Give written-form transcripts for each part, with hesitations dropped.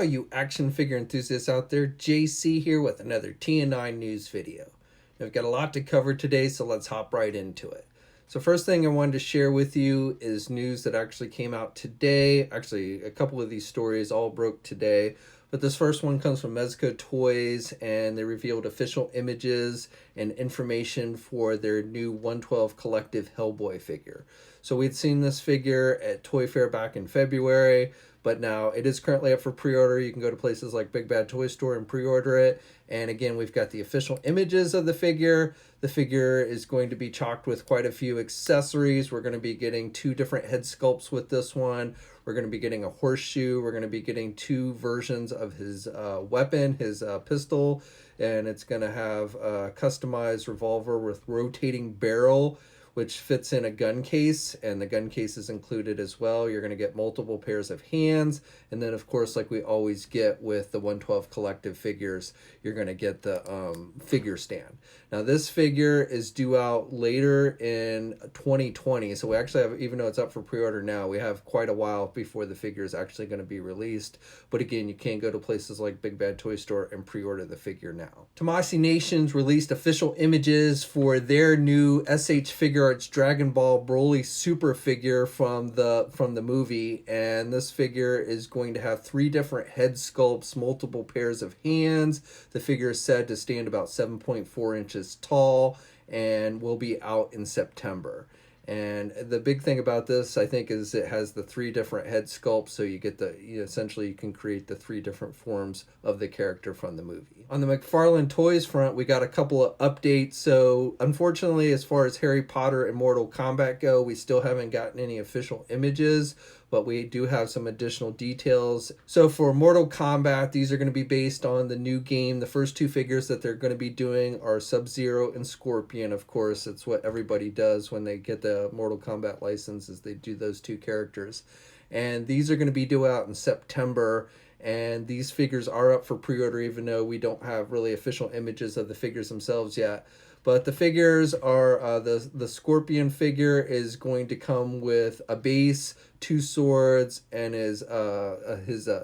all you action figure enthusiasts out there, JC here with another TN9 news video. Now, we've got a lot to cover today, so let's hop right into it. So first thing I wanted to share with you is news that actually came out today. Actually, a couple of these stories all broke today. But this first one comes from Mezco Toys, and they revealed official images and information for their new 112 Collective Hellboy figure. So we'd seen this figure at Toy Fair back in February, but now it is currently up for pre-order. You can go to places like Big Bad Toy Store and pre-order it. And again, we've got the official images of the figure. The figure is going to be chocked with quite a few accessories. We're going to be getting 2 different head sculpts with this one. We're going to be getting a horseshoe. We're going to be getting 2 versions of his weapon, his pistol. And it's going to have a customized revolver with rotating barrel, which fits in a gun case, and the gun case is included as well. You're going to get multiple pairs of hands, and then of course, like we always get with the 112 Collective figures, you're going to get the figure stand. Now this figure is due out later in 2020, so we actually have, even though it's up for pre-order now, we have quite a while before the figure is actually going to be released. But again, you can go to places like Big Bad Toy Store and pre-order the figure now. Tamashii Nations released official images for their new SH Figuarts Dragon Ball Broly Super figure from the movie, and this figure is going to have 3 different head sculpts, multiple pairs of hands. The figure is said to stand about 7.4 inches tall and will be out in September. And the big thing about this, I think, is it has the 3 different head sculpts, so you get essentially you can create the 3 different forms of the character from the movie. On the McFarlane Toys front, we got a couple of updates. So unfortunately, as far as Harry Potter and Mortal Kombat go, we still haven't gotten any official images, but we do have some additional details. So for Mortal Kombat, these are going to be based on the new game. The first 2 figures that they're going to be doing are Sub-Zero and Scorpion. Of course, it's what everybody does when they get the Mortal Kombat license, is they do those 2 characters. And these are going to be due out in September. And these figures are up for pre-order, even though we don't have really official images of the figures themselves yet. But the figures are, the Scorpion figure is going to come with a base, 2 swords, and his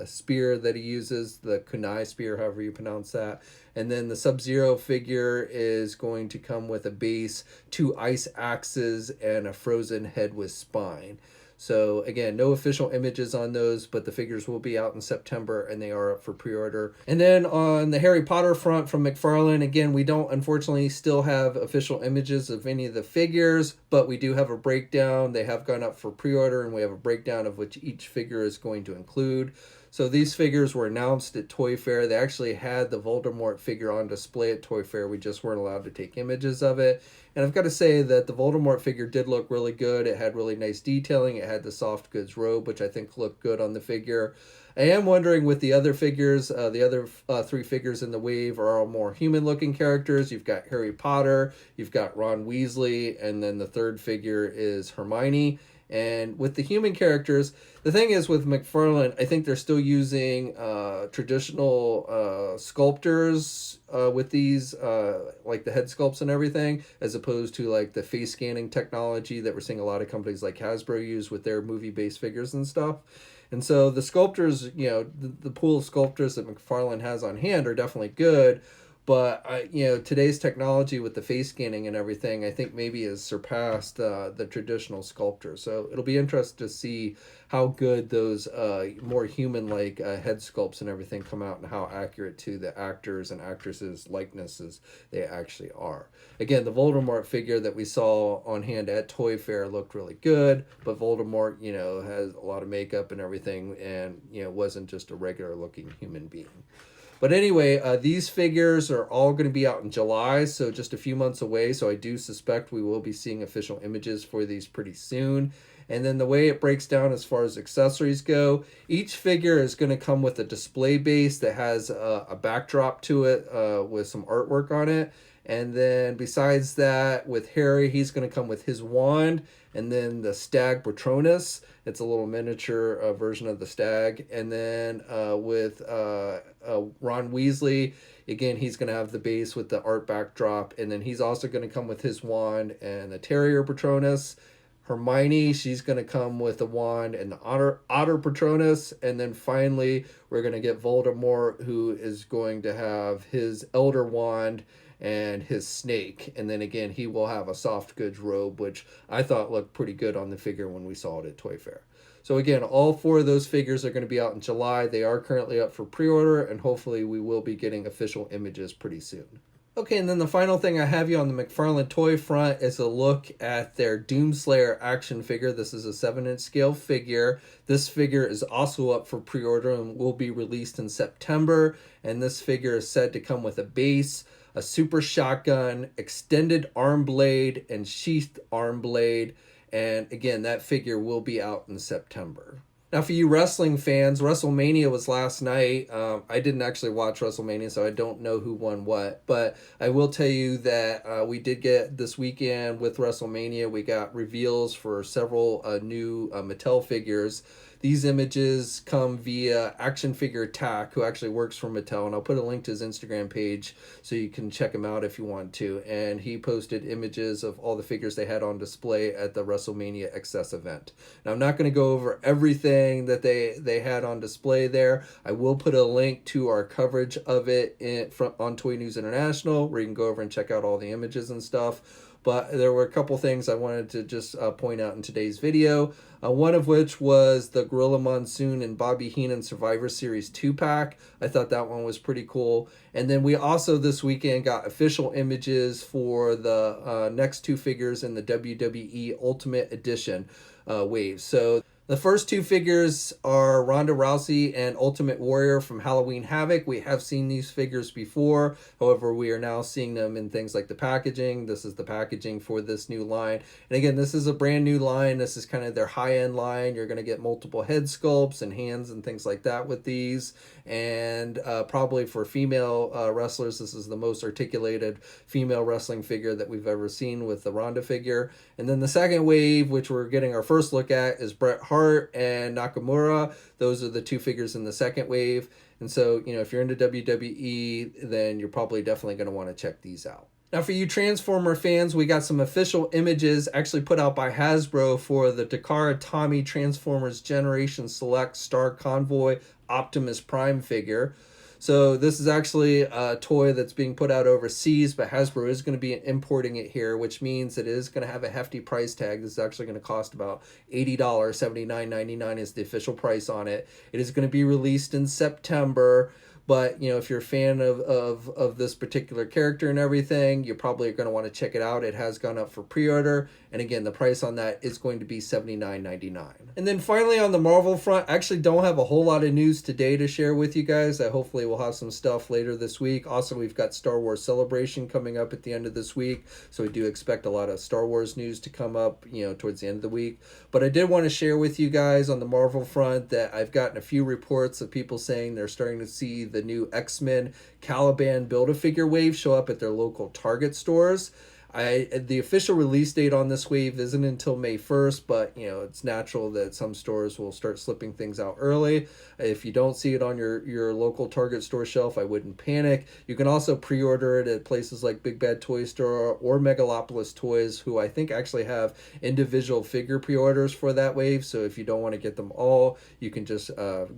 spear that he uses, the kunai spear, however you pronounce that. And then the Sub-Zero figure is going to come with a base, 2 ice axes, and a frozen head with spine. So again, no official images on those, but the figures will be out in September and they are up for pre-order. And then on the Harry Potter front from McFarlane, again, we don't unfortunately still have official images of any of the figures, but we do have a breakdown. They have gone up for pre-order, and we have a breakdown of which each figure is going to include. So these figures were announced at Toy Fair. They actually had the Voldemort figure on display at Toy Fair. We just weren't allowed to take images of it. And I've got to say that the Voldemort figure did look really good. It had really nice detailing. It had the soft goods robe, which I think looked good on the figure. I am wondering with the other figures, the other 3 figures in the wave are all more human-looking characters. You've got Harry Potter, you've got Ron Weasley, and then the 3rd figure is Hermione. And with the human characters, the thing is with McFarlane, I think they're still using traditional sculptors with these, like the head sculpts and everything, as opposed to like the face scanning technology that we're seeing a lot of companies like Hasbro use with their movie-based figures and stuff. And so the sculptors, the pool of sculptors that McFarlane has on hand are definitely good. But today's technology with the face scanning and everything, I think maybe has surpassed the traditional sculptors. So it'll be interesting to see how good those more human-like head sculpts and everything come out, and how accurate to the actors and actresses' likenesses they actually are. Again, the Voldemort figure that we saw on hand at Toy Fair looked really good, but Voldemort, has a lot of makeup and everything, and wasn't just a regular-looking human being. But anyway, these figures are all going to be out in July, so just a few months away. So I do suspect we will be seeing official images for these pretty soon. And then the way it breaks down as far as accessories go, each figure is going to come with a display base that has a backdrop to it with some artwork on it. And then besides that, with Harry, he's going to come with his wand, and then the Stag Patronus. It's a little miniature version of the stag. And then with Ron Weasley, again, he's going to have the base with the art backdrop, and then he's also going to come with his wand and the Terrier Patronus. Hermione, she's going to come with a wand and the Otter Patronus. And then finally, we're going to get Voldemort, who is going to have his Elder Wand and his snake. And then again, he will have a soft goods robe, which I thought looked pretty good on the figure when we saw it at Toy Fair. So again, all 4 of those figures are going to be out in July. They are currently up for pre-order, and hopefully we will be getting official images pretty soon. Okay, and then the final thing I have you on the McFarlane toy front is a look at their Doomslayer action figure. This is a 7-inch scale figure. This figure is also up for pre-order and will be released in September. And this figure is said to come with a base, a super shotgun, extended arm blade, and sheathed arm blade. And again, that figure will be out in September. Now, for you wrestling fans, WrestleMania was last night. I didn't actually watch WrestleMania, so I don't know who won what. But I will tell you that we did get this weekend with WrestleMania, we got reveals for several new Mattel figures. These images come via Action Figure Attack, who actually works for Mattel, and I'll put a link to his Instagram page so you can check him out if you want to. And he posted images of all the figures they had on display at the WrestleMania XS event. Now, I'm not going to go over everything that they had on display there. I will put a link to our coverage of it on Toy News International, where you can go over and check out all the images and stuff. But there were a couple things I wanted to just point out in today's video. One of which was the Gorilla Monsoon and Bobby Heenan Survivor Series 2-pack. I thought that one was pretty cool. And then we also this weekend got official images for the next 2 figures in the WWE Ultimate Edition wave. So the first 2 figures are Ronda Rousey and Ultimate Warrior from Halloween Havoc. We have seen these figures before. However, we are now seeing them in things like the packaging. This is the packaging for this new line. And again, this is a brand new line. This is kind of their high-end line. You're going to get multiple head sculpts and hands and things like that with these. And probably for female wrestlers, this is the most articulated female wrestling figure that we've ever seen with the Ronda figure. And then the second wave, which we're getting our first look at, is Bret Hart and Nakamura. Those are the 2 figures in the second wave. And so, you know, if you're into WWE, then you're probably definitely going to want to check these out. Now, for you Transformer fans, we got some official images actually put out by Hasbro for the Takara Tomy Transformers Generation Select Star Convoy Optimus Prime figure. So this is actually a toy that's being put out overseas, but Hasbro is going to be importing it here, which means it is going to have a hefty price tag. This is actually going to cost about $80, $79.99 is the official price on it. It is going to be released in September. But, you know, if you're a fan of this particular character and everything, you probably are going to want to check it out. It has gone up for pre-order. And again, the price on that is going to be $79.99. And then finally on the Marvel front, I actually don't have a whole lot of news today to share with you guys. I hopefully will have some stuff later this week. Also, we've got Star Wars Celebration coming up at the end of this week. So we do expect a lot of Star Wars news to come up, you know, towards the end of the week. But I did want to share with you guys on the Marvel front that I've gotten a few reports of people saying they're starting to see the new X-Men Caliban Build-A-Figure wave show up at their local Target stores. The official release date on this wave isn't until May 1st, but you know, it's natural that some stores will start slipping things out early. If you don't see it on your local Target store shelf, I wouldn't panic. You can also pre-order it at places like Big Bad Toy Store or Megalopolis Toys, who I think actually have individual figure pre-orders for that wave. So if you don't want to get them all, you can just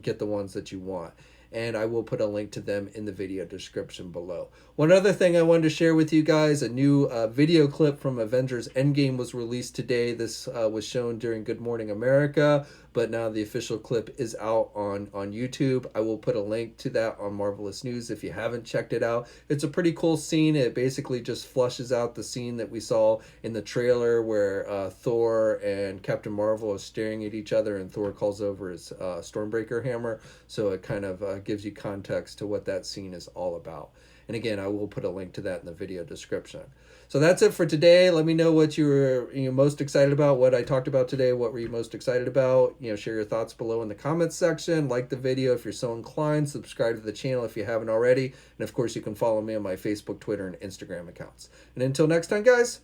get the ones that you want. And I will put a link to them in the video description below. One other thing I wanted to share with you guys, a new video clip from Avengers Endgame was released today. This was shown during Good Morning America, but now the official clip is out on YouTube. I will put a link to that on Marvelous News if you haven't checked it out. It's a pretty cool scene. It basically just flushes out the scene that we saw in the trailer where Thor and Captain Marvel are staring at each other and Thor calls over his Stormbreaker hammer. So it kind of gives you context to what that scene is all about. And again, I will put a link to that in the video description. So that's it for today. Let me know what you were most excited about, what I talked about today. What were you most excited about? Share your thoughts below in the comments section. Like the video if you're so inclined. Subscribe to the channel if you haven't already. And of course, you can follow me on my Facebook, Twitter, and Instagram accounts. And until next time, guys,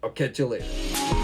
I'll catch you later.